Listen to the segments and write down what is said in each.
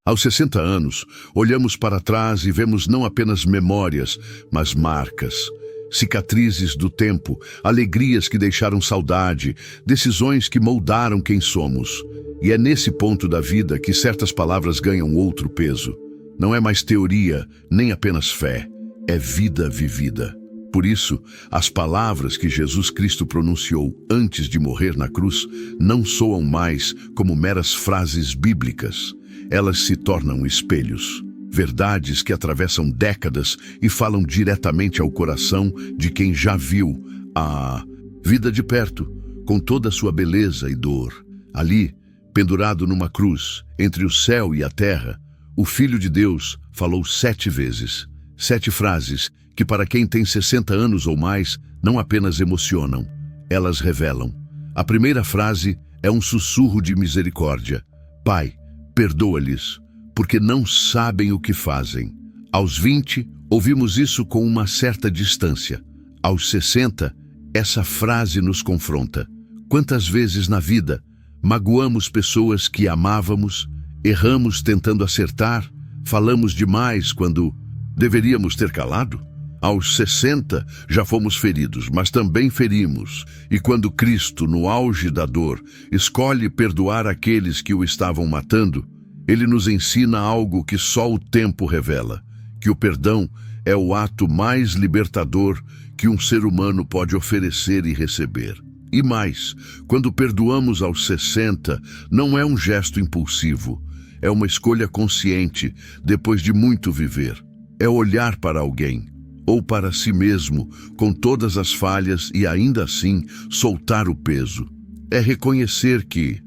Aos 60 anos, olhamos para trás e vemos não apenas memórias, mas marcas, cicatrizes do tempo, alegrias que deixaram saudade, decisões que moldaram quem somos. E é nesse ponto da vida que certas palavras ganham outro peso. Não é mais teoria, nem apenas fé, é vida vivida. Por isso, as palavras que Jesus Cristo pronunciou antes de morrer na cruz não soam mais como meras frases bíblicas. Elas se tornam espelhos, verdades que atravessam décadas e falam diretamente ao coração de quem já viu a vida de perto, com toda a sua beleza e dor. Ali, pendurado numa cruz, entre o céu e a terra, o Filho de Deus falou 7 vezes, 7 frases que para quem tem 60 anos ou mais não apenas emocionam, elas revelam. A primeira frase é um sussurro de misericórdia. Pai, perdoa-lhes, porque não sabem o que fazem. Aos 20, ouvimos isso com uma certa distância. Aos 60, essa frase nos confronta. Quantas vezes na vida magoamos pessoas que amávamos, erramos tentando acertar, falamos demais quando deveríamos ter calado? Aos 60, já fomos feridos, mas também ferimos. E quando Cristo, no auge da dor, escolhe perdoar aqueles que o estavam matando, ele nos ensina algo que só o tempo revela, que o perdão é o ato mais libertador que um ser humano pode oferecer e receber. E mais, quando perdoamos aos 60, não é um gesto impulsivo, é uma escolha consciente, depois de muito viver. É olhar para alguém, ou para si mesmo, com todas as falhas e ainda assim soltar o peso. É reconhecer que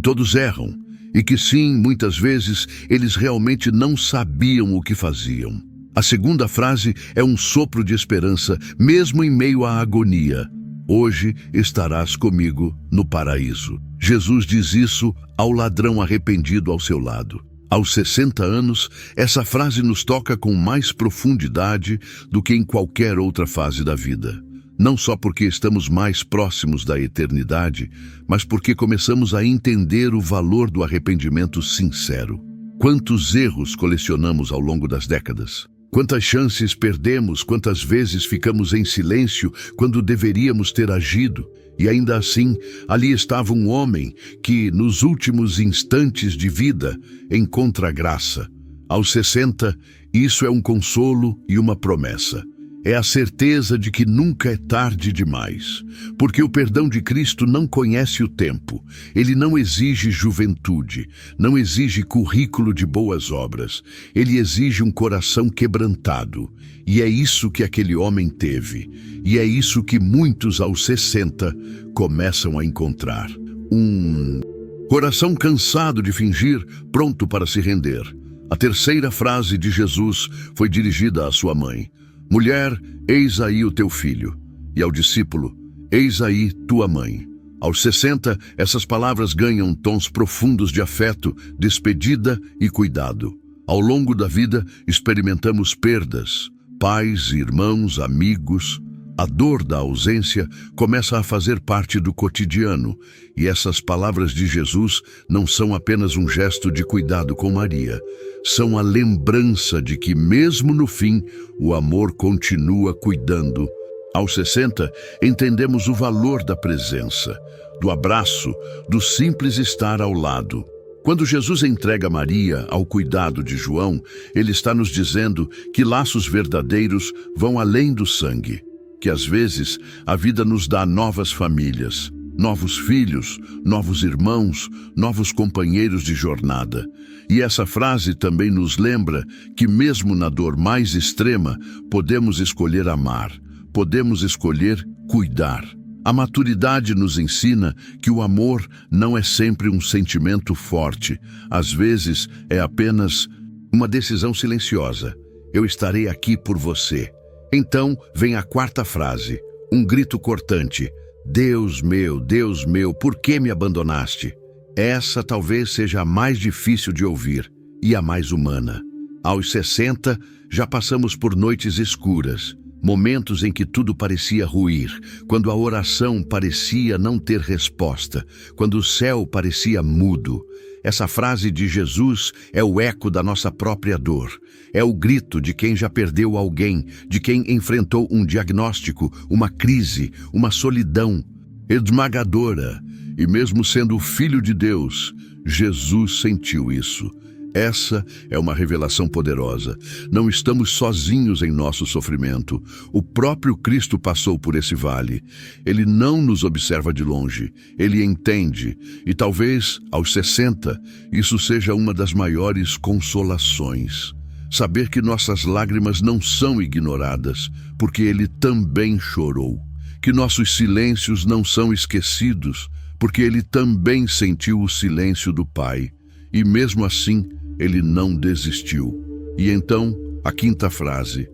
todos erram e que sim, muitas vezes eles realmente não sabiam o que faziam. A segunda frase é um sopro de esperança, mesmo em meio à agonia. Hoje estarás comigo no paraíso. Jesus diz isso ao ladrão arrependido ao seu lado. Aos 60 anos, essa frase nos toca com mais profundidade do que em qualquer outra fase da vida. Não só porque estamos mais próximos da eternidade, mas porque começamos a entender o valor do arrependimento sincero. Quantos erros colecionamos ao longo das décadas? Quantas chances perdemos, quantas vezes ficamos em silêncio quando deveríamos ter agido? E ainda assim, ali estava um homem que, nos últimos instantes de vida, encontra a graça. Aos 60, isso é um consolo e uma promessa. É a certeza de que nunca é tarde demais, porque o perdão de Cristo não conhece o tempo. Ele não exige juventude, não exige currículo de boas obras. Ele exige um coração quebrantado. E é isso que aquele homem teve. E é isso que muitos aos 60 começam a encontrar. Um coração cansado de fingir, pronto para se render. A terceira frase de Jesus foi dirigida à sua mãe. Mulher, eis aí o teu filho. E ao discípulo, eis aí tua mãe. Aos 60, essas palavras ganham tons profundos de afeto, despedida e cuidado. Ao longo da vida, experimentamos perdas. Pais, irmãos, amigos. A dor da ausência começa a fazer parte do cotidiano. E essas palavras de Jesus não são apenas um gesto de cuidado com Maria. São a lembrança de que, mesmo no fim, o amor continua cuidando. Aos 60, entendemos o valor da presença, do abraço, do simples estar ao lado. Quando Jesus entrega Maria ao cuidado de João, ele está nos dizendo que laços verdadeiros vão além do sangue, que às vezes a vida nos dá novas famílias, novos filhos, novos irmãos, novos companheiros de jornada. E essa frase também nos lembra que mesmo na dor mais extrema, podemos escolher amar, podemos escolher cuidar. A maturidade nos ensina que o amor não é sempre um sentimento forte. Às vezes é apenas uma decisão silenciosa. Eu estarei aqui por você. Então vem a quarta frase, um grito cortante. Deus meu, por que me abandonaste? Essa talvez seja a mais difícil de ouvir e a mais humana. Aos 60, já passamos por noites escuras, momentos em que tudo parecia ruir, quando a oração parecia não ter resposta, quando o céu parecia mudo. Essa frase de Jesus é o eco da nossa própria dor. É o grito de quem já perdeu alguém, de quem enfrentou um diagnóstico, uma crise, uma solidão esmagadora. E mesmo sendo o Filho de Deus, Jesus sentiu isso. Essa é uma revelação poderosa. Não estamos sozinhos em nosso sofrimento. O próprio Cristo passou por esse vale. Ele não nos observa de longe. Ele entende. E talvez, aos 60, isso seja uma das maiores consolações. Saber que nossas lágrimas não são ignoradas, porque Ele também chorou. Que nossos silêncios não são esquecidos, porque Ele também sentiu o silêncio do Pai. E mesmo assim, Ele não desistiu. E então, a quinta frase,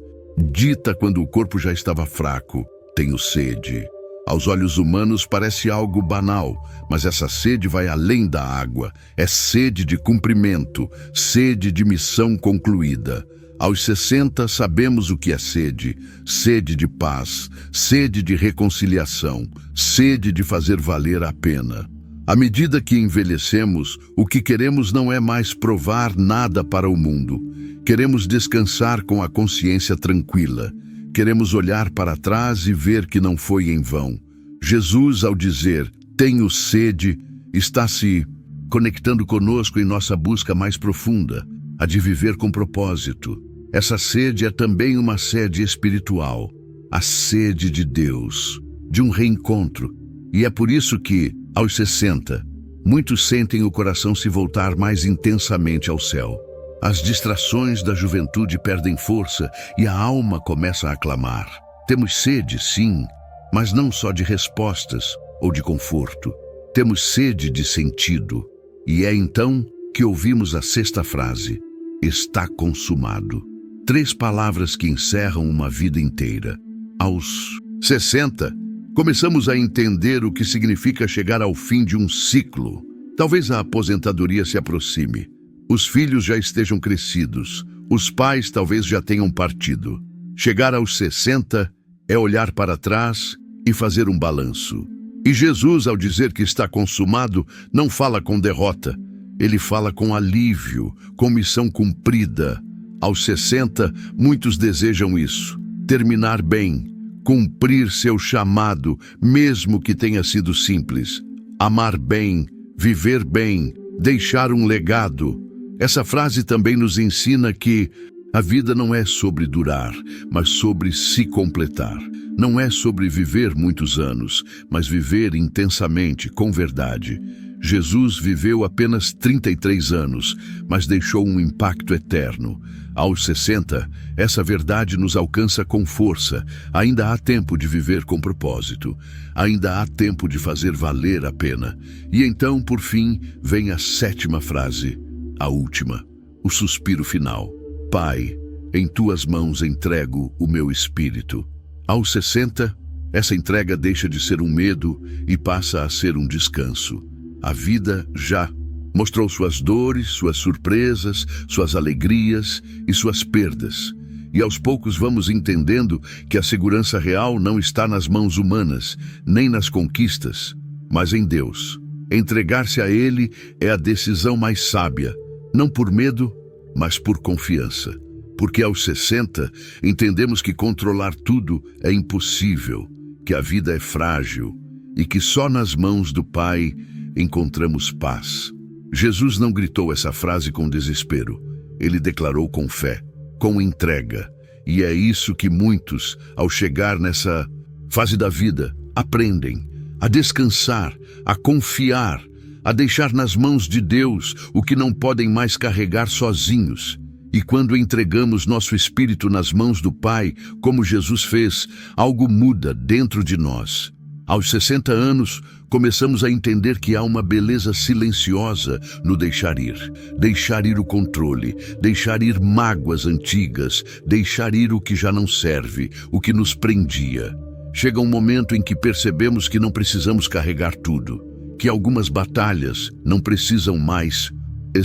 dita quando o corpo já estava fraco: tenho sede. Aos olhos humanos parece algo banal, mas essa sede vai além da água. É sede de cumprimento, sede de missão concluída. Aos 60 sabemos o que é sede: sede de paz, sede de reconciliação, sede de fazer valer a pena. À medida que envelhecemos, o que queremos não é mais provar nada para o mundo. Queremos descansar com a consciência tranquila. Queremos olhar para trás e ver que não foi em vão. Jesus, ao dizer, tenho sede, está se conectando conosco em nossa busca mais profunda, a de viver com propósito. Essa sede é também uma sede espiritual, a sede de Deus, de um reencontro. E é por isso que, aos 60, muitos sentem o coração se voltar mais intensamente ao céu. As distrações da juventude perdem força e a alma começa a clamar. Temos sede, sim, mas não só de respostas ou de conforto. Temos sede de sentido. E é então que ouvimos a sexta frase: está consumado. 3 palavras que encerram uma vida inteira. Aos 60, começamos a entender o que significa chegar ao fim de um ciclo. Talvez a aposentadoria se aproxime. Os filhos já estejam crescidos. Os pais talvez já tenham partido. Chegar aos 60 é olhar para trás e fazer um balanço. E Jesus, ao dizer que está consumado, não fala com derrota. Ele fala com alívio, com missão cumprida. Aos 60, muitos desejam isso: terminar bem, cumprir seu chamado, mesmo que tenha sido simples. Amar bem, viver bem, deixar um legado. Essa frase também nos ensina que a vida não é sobre durar, mas sobre se completar. Não é sobre viver muitos anos, mas viver intensamente, com verdade. Jesus viveu apenas 33 anos, mas deixou um impacto eterno. Aos 60, essa verdade nos alcança com força. Ainda há tempo de viver com propósito. Ainda há tempo de fazer valer a pena. E então, por fim, vem a 7ª frase, a última, o suspiro final. Pai, em tuas mãos entrego o meu espírito. Aos 60, essa entrega deixa de ser um medo e passa a ser um descanso. A vida já mostrou suas dores, suas surpresas, suas alegrias e suas perdas. E aos poucos vamos entendendo que a segurança real não está nas mãos humanas, nem nas conquistas, mas em Deus. Entregar-se a Ele é a decisão mais sábia, não por medo, mas por confiança. Porque aos 60 entendemos que controlar tudo é impossível, que a vida é frágil e que só nas mãos do Pai encontramos paz. Jesus não gritou essa frase com desespero. Ele declarou com fé, com entrega. E é isso que muitos, ao chegar nessa fase da vida, aprendem: a descansar, a confiar, a deixar nas mãos de Deus o que não podem mais carregar sozinhos. E quando entregamos nosso espírito nas mãos do Pai, como Jesus fez, algo muda dentro de nós. Aos 60 anos, começamos a entender que há uma beleza silenciosa no deixar ir o controle, deixar ir mágoas antigas, deixar ir o que já não serve, o que nos prendia. Chega um momento em que percebemos que não precisamos carregar tudo, que algumas batalhas não precisam mais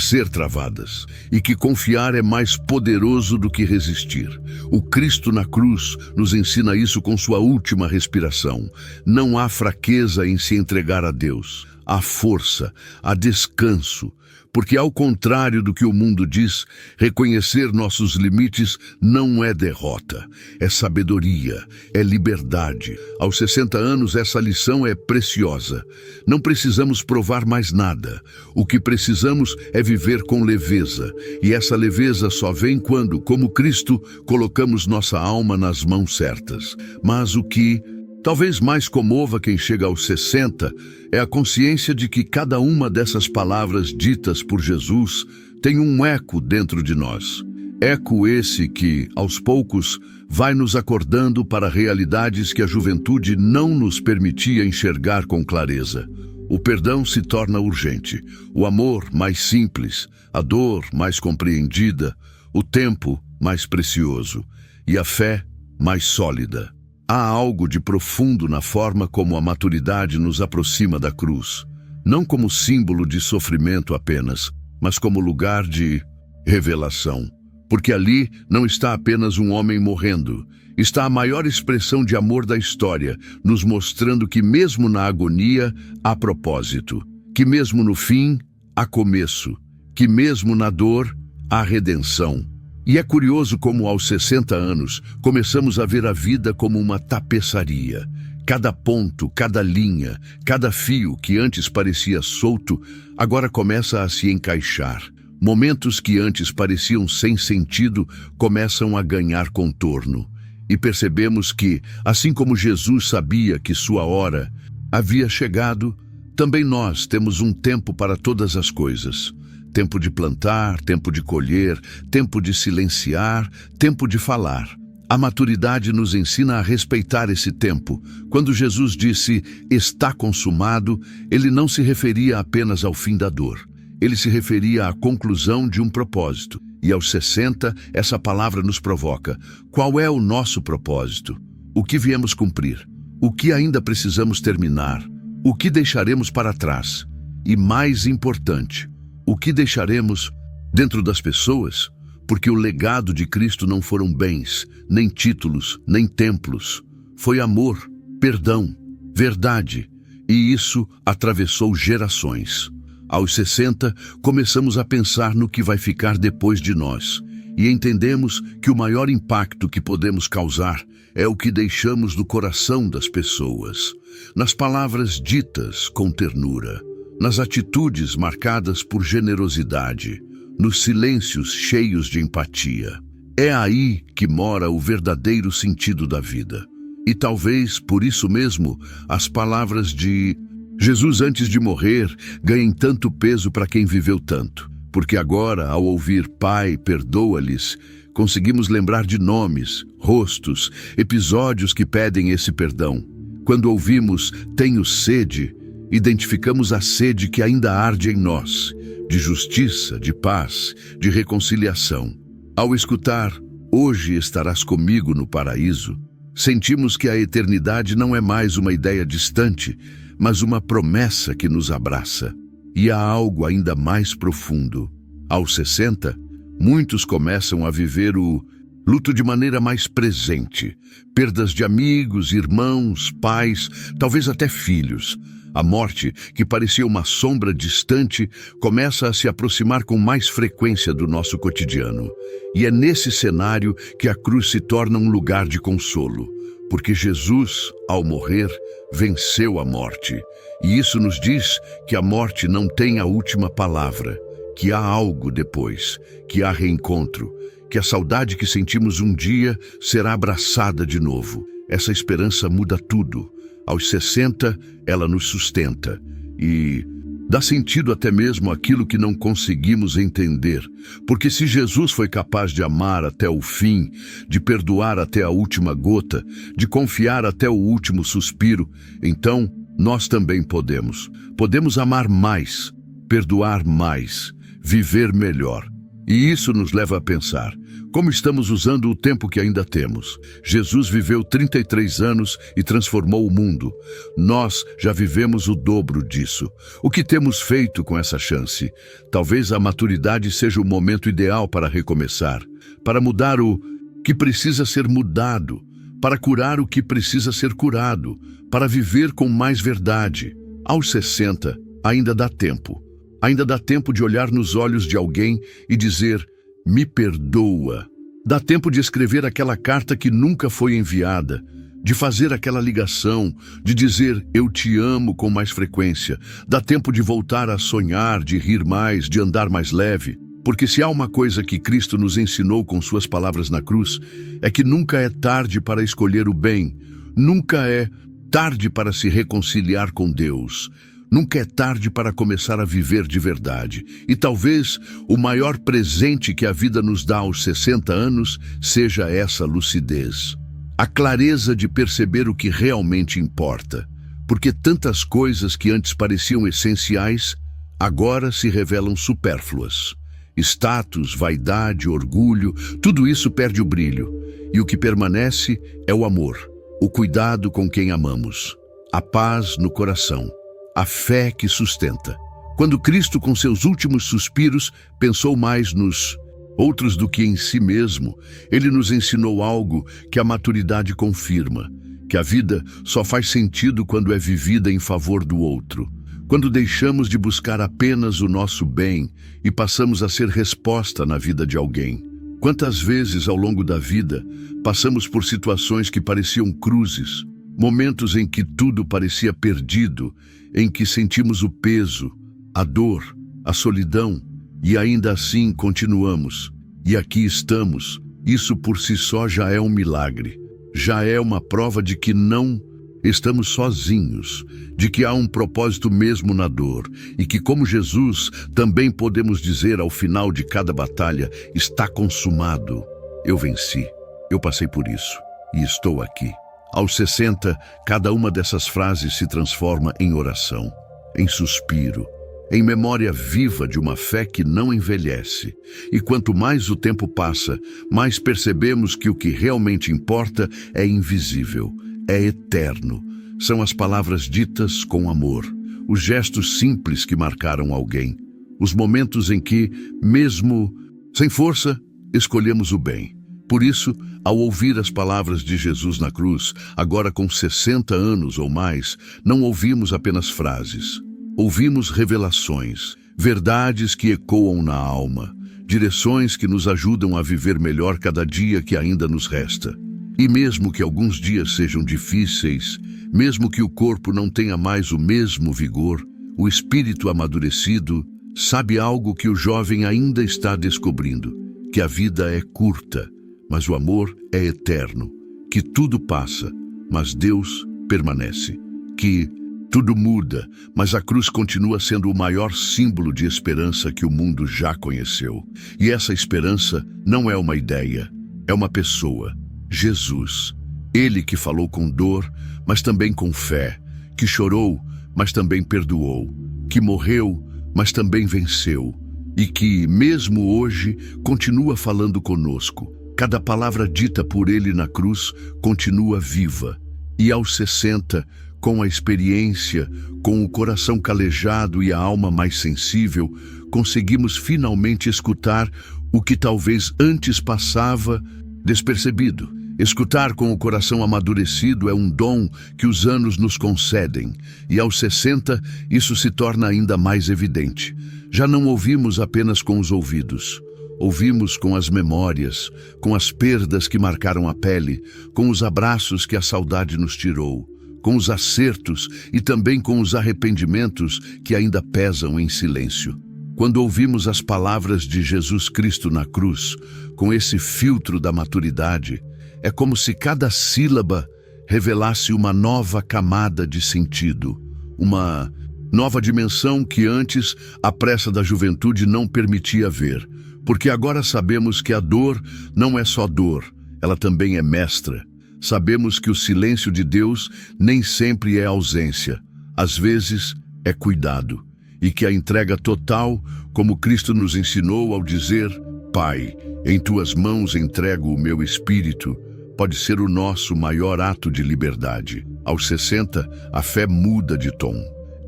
ser travadas, e que confiar é mais poderoso do que resistir. O Cristo na cruz nos ensina isso com sua última respiração. Não há fraqueza em se entregar a Deus. Há força, há descanso, porque ao contrário do que o mundo diz, reconhecer nossos limites não é derrota, é sabedoria, é liberdade. Aos 60 anos, essa lição é preciosa. Não precisamos provar mais nada. O que precisamos é viver com leveza, e essa leveza só vem quando, como Cristo, colocamos nossa alma nas mãos certas. Mas o que talvez mais comova quem chega aos 60 é a consciência de que cada uma dessas palavras ditas por Jesus tem um eco dentro de nós. Eco esse que, aos poucos, vai nos acordando para realidades que a juventude não nos permitia enxergar com clareza. O perdão se torna urgente, o amor mais simples, a dor mais compreendida, o tempo mais precioso e a fé mais sólida. Há algo de profundo na forma como a maturidade nos aproxima da cruz, não como símbolo de sofrimento apenas, mas como lugar de revelação. Porque ali não está apenas um homem morrendo, está a maior expressão de amor da história, nos mostrando que mesmo na agonia há propósito, que mesmo no fim há começo, que mesmo na dor há redenção. E é curioso como aos 60 anos começamos a ver a vida como uma tapeçaria. Cada ponto, cada linha, cada fio que antes parecia solto, agora começa a se encaixar. Momentos que antes pareciam sem sentido começam a ganhar contorno. E percebemos que, assim como Jesus sabia que sua hora havia chegado, também nós temos um tempo para todas as coisas. Tempo de plantar, tempo de colher, tempo de silenciar, tempo de falar. A maturidade nos ensina a respeitar esse tempo. Quando Jesus disse, está consumado, ele não se referia apenas ao fim da dor. Ele se referia à conclusão de um propósito. E aos 60, essa palavra nos provoca. Qual é o nosso propósito? O que viemos cumprir? O que ainda precisamos terminar? O que deixaremos para trás? E mais importante, o que deixaremos dentro das pessoas? Porque o legado de Cristo não foram bens, nem títulos, nem templos. Foi amor, perdão, verdade. E isso atravessou gerações. Aos 60, começamos a pensar no que vai ficar depois de nós. E entendemos que o maior impacto que podemos causar é o que deixamos no coração das pessoas. Nas palavras ditas com ternura, nas atitudes marcadas por generosidade, nos silêncios cheios de empatia. É aí que mora o verdadeiro sentido da vida. E talvez, por isso mesmo, as palavras de Jesus antes de morrer ganhem tanto peso para quem viveu tanto. Porque agora, ao ouvir Pai, perdoa-lhes, conseguimos lembrar de nomes, rostos, episódios que pedem esse perdão. Quando ouvimos tenho sede, identificamos a sede que ainda arde em nós, de justiça, de paz, de reconciliação. Ao escutar, hoje estarás comigo no paraíso, sentimos que a eternidade não é mais uma ideia distante, mas uma promessa que nos abraça. E há algo ainda mais profundo. Aos 60, muitos começam a viver o luto de maneira mais presente. Perdas de amigos, irmãos, pais, talvez até filhos. A morte, que parecia uma sombra distante, começa a se aproximar com mais frequência do nosso cotidiano. E é nesse cenário que a cruz se torna um lugar de consolo, porque Jesus, ao morrer, venceu a morte. E isso nos diz que a morte não tem a última palavra, que há algo depois, que há reencontro, que a saudade que sentimos um dia será abraçada de novo. Essa esperança muda tudo. Aos 60, ela nos sustenta e dá sentido até mesmo àquilo que não conseguimos entender. Porque se Jesus foi capaz de amar até o fim, de perdoar até a última gota, de confiar até o último suspiro, então nós também podemos. Podemos amar mais, perdoar mais, viver melhor. E isso nos leva a pensar, como estamos usando o tempo que ainda temos? Jesus viveu 33 anos e transformou o mundo. Nós já vivemos o dobro disso. O que temos feito com essa chance? Talvez a maturidade seja o momento ideal para recomeçar, para mudar o que precisa ser mudado, para curar o que precisa ser curado, para viver com mais verdade. Aos 60, ainda dá tempo. Ainda dá tempo de olhar nos olhos de alguém e dizer, me perdoa. Dá tempo de escrever aquela carta que nunca foi enviada, de fazer aquela ligação, de dizer eu te amo com mais frequência. Dá tempo de voltar a sonhar, de rir mais, de andar mais leve. Porque se há uma coisa que Cristo nos ensinou com suas palavras na cruz, é que nunca é tarde para escolher o bem, nunca é tarde para se reconciliar com Deus, nunca é tarde para começar a viver de verdade. E talvez o maior presente que a vida nos dá aos 60 anos seja essa lucidez. A clareza de perceber o que realmente importa, porque tantas coisas que antes pareciam essenciais, agora se revelam supérfluas. Status, vaidade, orgulho, tudo isso perde o brilho. E o que permanece é o amor, o cuidado com quem amamos, a paz no coração, a fé que sustenta. Quando Cristo, com seus últimos suspiros, pensou mais nos outros do que em si mesmo, ele nos ensinou algo que a maturidade confirma, que a vida só faz sentido quando é vivida em favor do outro. Quando deixamos de buscar apenas o nosso bem e passamos a ser resposta na vida de alguém. Quantas vezes ao longo da vida passamos por situações que pareciam cruzes, momentos em que tudo parecia perdido, em que sentimos o peso, a dor, a solidão, e ainda assim continuamos. E aqui estamos. Isso por si só já é um milagre. Já é uma prova de que não estamos sozinhos, de que há um propósito mesmo na dor, e que, como Jesus, também podemos dizer ao final de cada batalha, está consumado. Eu venci, eu passei por isso, e estou aqui. Aos 60, cada uma dessas frases se transforma em oração, em suspiro, em memória viva de uma fé que não envelhece. E quanto mais o tempo passa, mais percebemos que o que realmente importa é invisível, é eterno. São as palavras ditas com amor, os gestos simples que marcaram alguém, os momentos em que, mesmo sem força, escolhemos o bem. Por isso, ao ouvir as palavras de Jesus na cruz, agora com 60 anos ou mais, não ouvimos apenas frases. Ouvimos revelações, verdades que ecoam na alma, direções que nos ajudam a viver melhor cada dia que ainda nos resta. E mesmo que alguns dias sejam difíceis, mesmo que o corpo não tenha mais o mesmo vigor, o espírito amadurecido sabe algo que o jovem ainda está descobrindo, que a vida é curta, mas o amor é eterno, que tudo passa, mas Deus permanece, que tudo muda, mas a cruz continua sendo o maior símbolo de esperança que o mundo já conheceu. E essa esperança não é uma ideia, é uma pessoa, Jesus. Ele que falou com dor, mas também com fé, que chorou, mas também perdoou, que morreu, mas também venceu, e que, mesmo hoje, continua falando conosco. Cada palavra dita por ele na cruz continua viva. E aos 60, com a experiência, com o coração calejado e a alma mais sensível, conseguimos finalmente escutar o que talvez antes passava despercebido. Escutar com o coração amadurecido é um dom que os anos nos concedem, e aos 60 isso se torna ainda mais evidente. Já não ouvimos apenas com os ouvidos. Ouvimos com as memórias, com as perdas que marcaram a pele, com os abraços que a saudade nos tirou, com os acertos e também com os arrependimentos que ainda pesam em silêncio. Quando ouvimos as palavras de Jesus Cristo na cruz, com esse filtro da maturidade, é como se cada sílaba revelasse uma nova camada de sentido, uma nova dimensão que antes a pressa da juventude não permitia ver, porque agora sabemos que a dor não é só dor, ela também é mestra. Sabemos que o silêncio de Deus nem sempre é ausência, às vezes é cuidado, e que a entrega total, como Cristo nos ensinou ao dizer, Pai, em tuas mãos entrego o meu espírito, pode ser o nosso maior ato de liberdade. Aos 60, a fé muda de tom.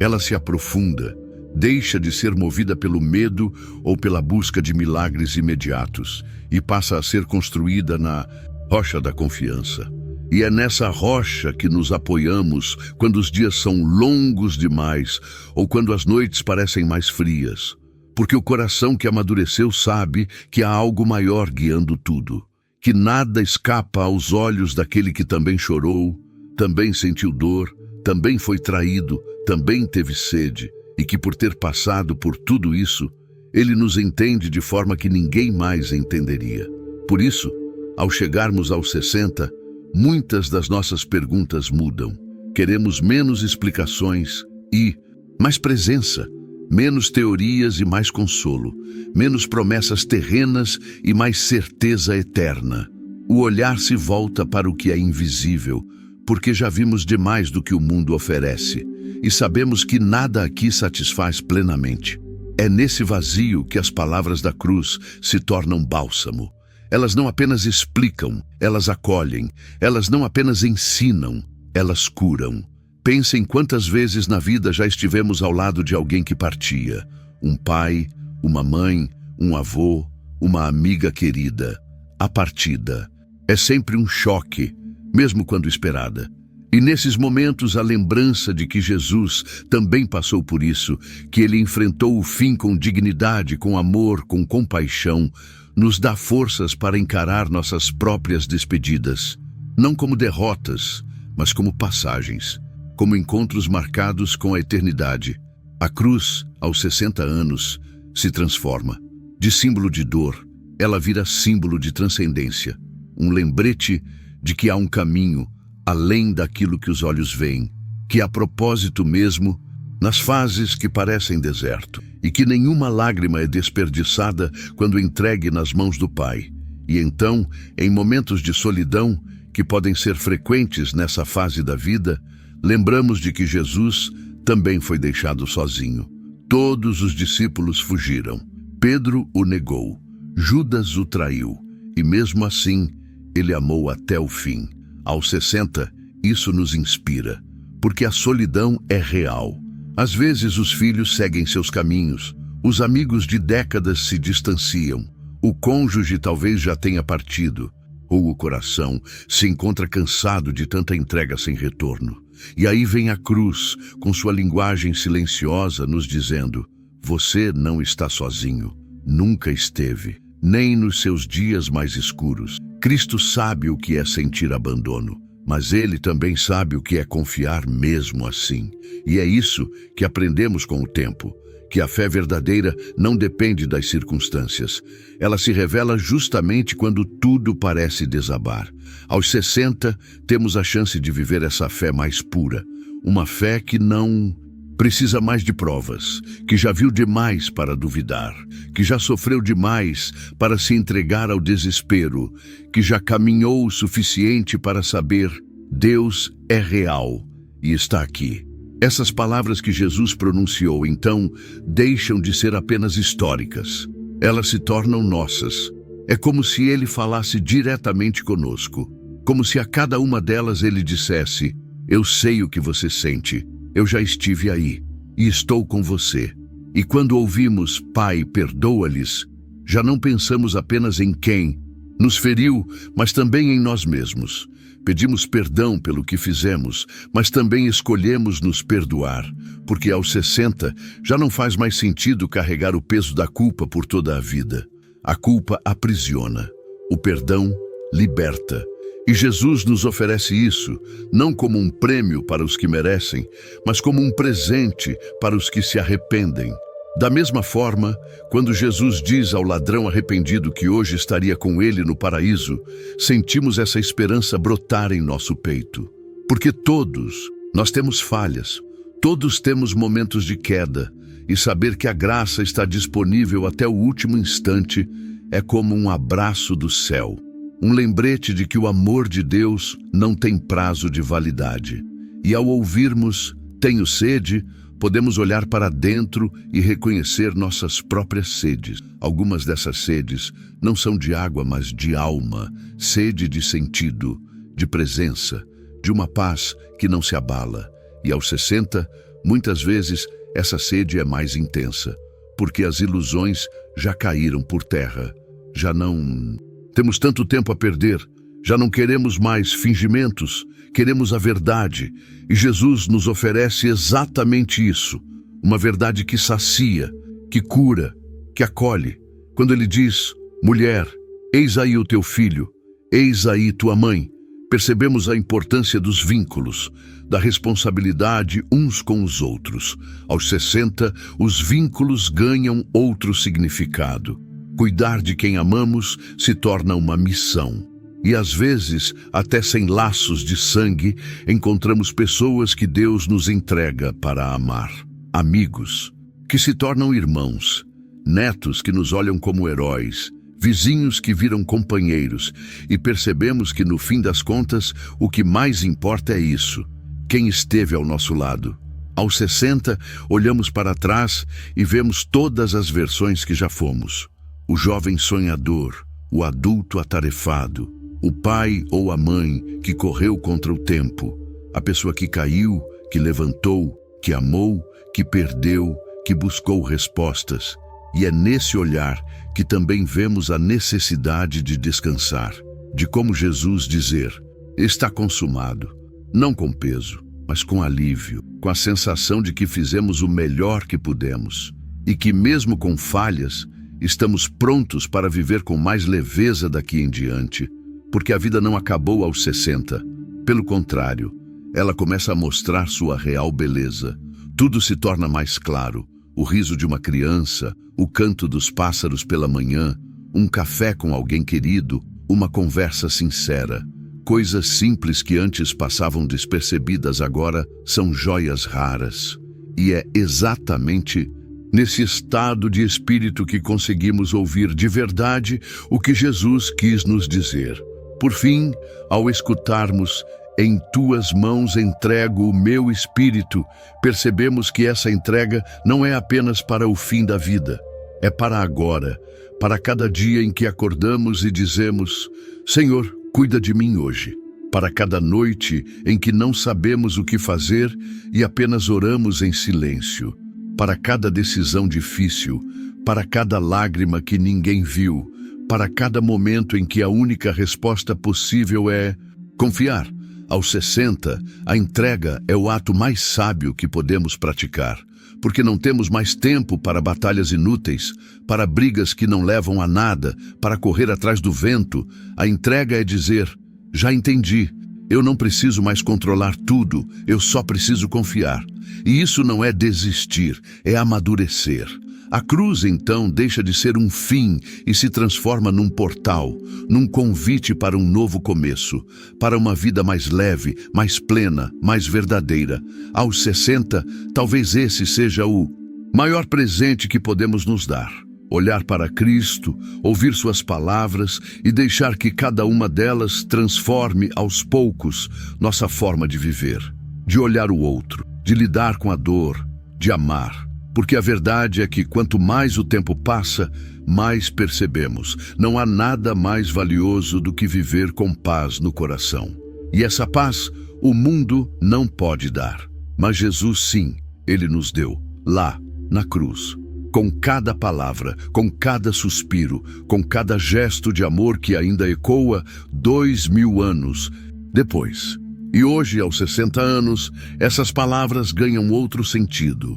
Ela se aprofunda, deixa de ser movida pelo medo ou pela busca de milagres imediatos e passa a ser construída na rocha da confiança. E é nessa rocha que nos apoiamos quando os dias são longos demais ou quando as noites parecem mais frias. Porque o coração que amadureceu sabe que há algo maior guiando tudo, que nada escapa aos olhos daquele que também chorou, também sentiu dor, também foi traído, também teve sede, e que por ter passado por tudo isso, ele nos entende de forma que ninguém mais entenderia. Por isso, ao chegarmos aos 60, muitas das nossas perguntas mudam. Queremos menos explicações e mais presença, menos teorias e mais consolo, menos promessas terrenas e mais certeza eterna. O olhar se volta para o que é invisível, porque já vimos demais do que o mundo oferece e sabemos que nada aqui satisfaz plenamente. É nesse vazio que as palavras da cruz se tornam bálsamo. Elas não apenas explicam, elas acolhem. Elas não apenas ensinam, elas curam. Pensem quantas vezes na vida já estivemos ao lado de alguém que partia. Um pai, uma mãe, um avô, uma amiga querida. A partida é sempre um choque, mesmo quando esperada. E nesses momentos a lembrança de que Jesus também passou por isso, que ele enfrentou o fim com dignidade, com amor, com compaixão, nos dá forças para encarar nossas próprias despedidas, não como derrotas, mas como passagens, como encontros marcados com a eternidade. A cruz, aos 60 anos, se transforma. De símbolo de dor, ela vira símbolo de transcendência, um lembrete de que há um caminho além daquilo que os olhos veem, que há propósito mesmo nas fases que parecem deserto, e que nenhuma lágrima é desperdiçada quando entregue nas mãos do Pai. E então, em momentos de solidão, que podem ser frequentes nessa fase da vida, lembramos de que Jesus também foi deixado sozinho. Todos os discípulos fugiram. Pedro o negou, Judas o traiu, e mesmo assim, ele amou até o fim. Aos 60, isso nos inspira, porque a solidão é real. Às vezes os filhos seguem seus caminhos, os amigos de décadas se distanciam, o cônjuge talvez já tenha partido, ou o coração se encontra cansado de tanta entrega sem retorno. E aí vem a cruz, com sua linguagem silenciosa, nos dizendo: você não está sozinho, nunca esteve, nem nos seus dias mais escuros. Cristo sabe o que é sentir abandono, mas ele também sabe o que é confiar mesmo assim. E é isso que aprendemos com o tempo, que a fé verdadeira não depende das circunstâncias. Ela se revela justamente quando tudo parece desabar. Aos 60, temos a chance de viver essa fé mais pura, uma fé que não precisa mais de provas, que já viu demais para duvidar, que já sofreu demais para se entregar ao desespero, que já caminhou o suficiente para saber: Deus é real e está aqui. Essas palavras que Jesus pronunciou, então, deixam de ser apenas históricas. Elas se tornam nossas. É como se ele falasse diretamente conosco, como se a cada uma delas ele dissesse: eu sei o que você sente. Eu já estive aí, e estou com você. E quando ouvimos, Pai, perdoa-lhes, já não pensamos apenas em quem nos feriu, mas também em nós mesmos. Pedimos perdão pelo que fizemos, mas também escolhemos nos perdoar, porque aos 60 já não faz mais sentido carregar o peso da culpa por toda a vida. A culpa aprisiona, o perdão liberta. E Jesus nos oferece isso, não como um prêmio para os que merecem, mas como um presente para os que se arrependem. Da mesma forma, quando Jesus diz ao ladrão arrependido que hoje estaria com ele no paraíso, sentimos essa esperança brotar em nosso peito. Porque todos nós temos falhas, todos temos momentos de queda, e saber que a graça está disponível até o último instante é como um abraço do céu. Um lembrete de que o amor de Deus não tem prazo de validade. E ao ouvirmos "tenho sede", podemos olhar para dentro e reconhecer nossas próprias sedes. Algumas dessas sedes não são de água, mas de alma, sede de sentido, de presença, de uma paz que não se abala. E aos 60, muitas vezes, essa sede é mais intensa, porque as ilusões já caíram por terra. Já não temos tanto tempo a perder, Já não queremos mais fingimentos, queremos a verdade. E Jesus nos oferece exatamente isso. Uma verdade que sacia, que cura, que acolhe. Quando ele diz: mulher, eis aí o teu filho, eis aí tua mãe, percebemos a importância dos vínculos, da responsabilidade uns com os outros. Aos 60, os vínculos ganham outro significado. Cuidar de quem amamos se torna uma missão. E às vezes, até sem laços de sangue, encontramos pessoas que Deus nos entrega para amar. Amigos, que se tornam irmãos, netos que nos olham como heróis, vizinhos que viram companheiros, e percebemos que no fim das contas, o que mais importa é isso: quem esteve ao nosso lado. Aos 60, olhamos para trás e vemos todas as versões que já fomos. O jovem sonhador, o adulto atarefado, o pai ou a mãe que correu contra o tempo, a pessoa que caiu, que levantou, que amou, que perdeu, que buscou respostas. E é nesse olhar que também vemos a necessidade de descansar, de como Jesus dizer: está consumado, não com peso, mas com alívio, com a sensação de que fizemos o melhor que pudemos e que, mesmo com falhas, estamos prontos para viver com mais leveza daqui em diante, porque a vida não acabou aos 60. Pelo contrário, ela começa a mostrar sua real beleza. Tudo se torna mais claro: o riso de uma criança, o canto dos pássaros pela manhã, um café com alguém querido, uma conversa sincera. Coisas simples que antes passavam despercebidas agora são joias raras. E é exatamente nesse estado de espírito que conseguimos ouvir de verdade o que Jesus quis nos dizer. Por fim, ao escutarmos: em tuas mãos entrego o meu espírito, percebemos que essa entrega não é apenas para o fim da vida, é para agora, para cada dia em que acordamos e dizemos: Senhor, cuida de mim hoje. Para cada noite em que não sabemos o que fazer e apenas oramos em silêncio. Para cada decisão difícil, para cada lágrima que ninguém viu, para cada momento em que a única resposta possível é confiar. Aos 60, a entrega é o ato mais sábio que podemos praticar, porque não temos mais tempo para batalhas inúteis, para brigas que não levam a nada, para correr atrás do vento. A entrega é dizer: já entendi, eu não preciso mais controlar tudo, eu só preciso confiar. E isso não é desistir, é amadurecer. A cruz, então, deixa de ser um fim e se transforma num portal, num convite para um novo começo, para uma vida mais leve, mais plena, mais verdadeira. Aos 60, talvez esse seja o maior presente que podemos nos dar. Olhar para Cristo, ouvir suas palavras e deixar que cada uma delas transforme aos poucos nossa forma de viver, de olhar o outro, de lidar com a dor, de amar. Porque a verdade é que quanto mais o tempo passa, mais percebemos: não há nada mais valioso do que viver com paz no coração. E essa paz o mundo não pode dar. Mas Jesus sim, Ele nos deu, lá, na cruz. Com cada palavra, com cada suspiro, com cada gesto de amor que ainda ecoa 2000 anos depois. E hoje, aos 60 anos, essas palavras ganham outro sentido.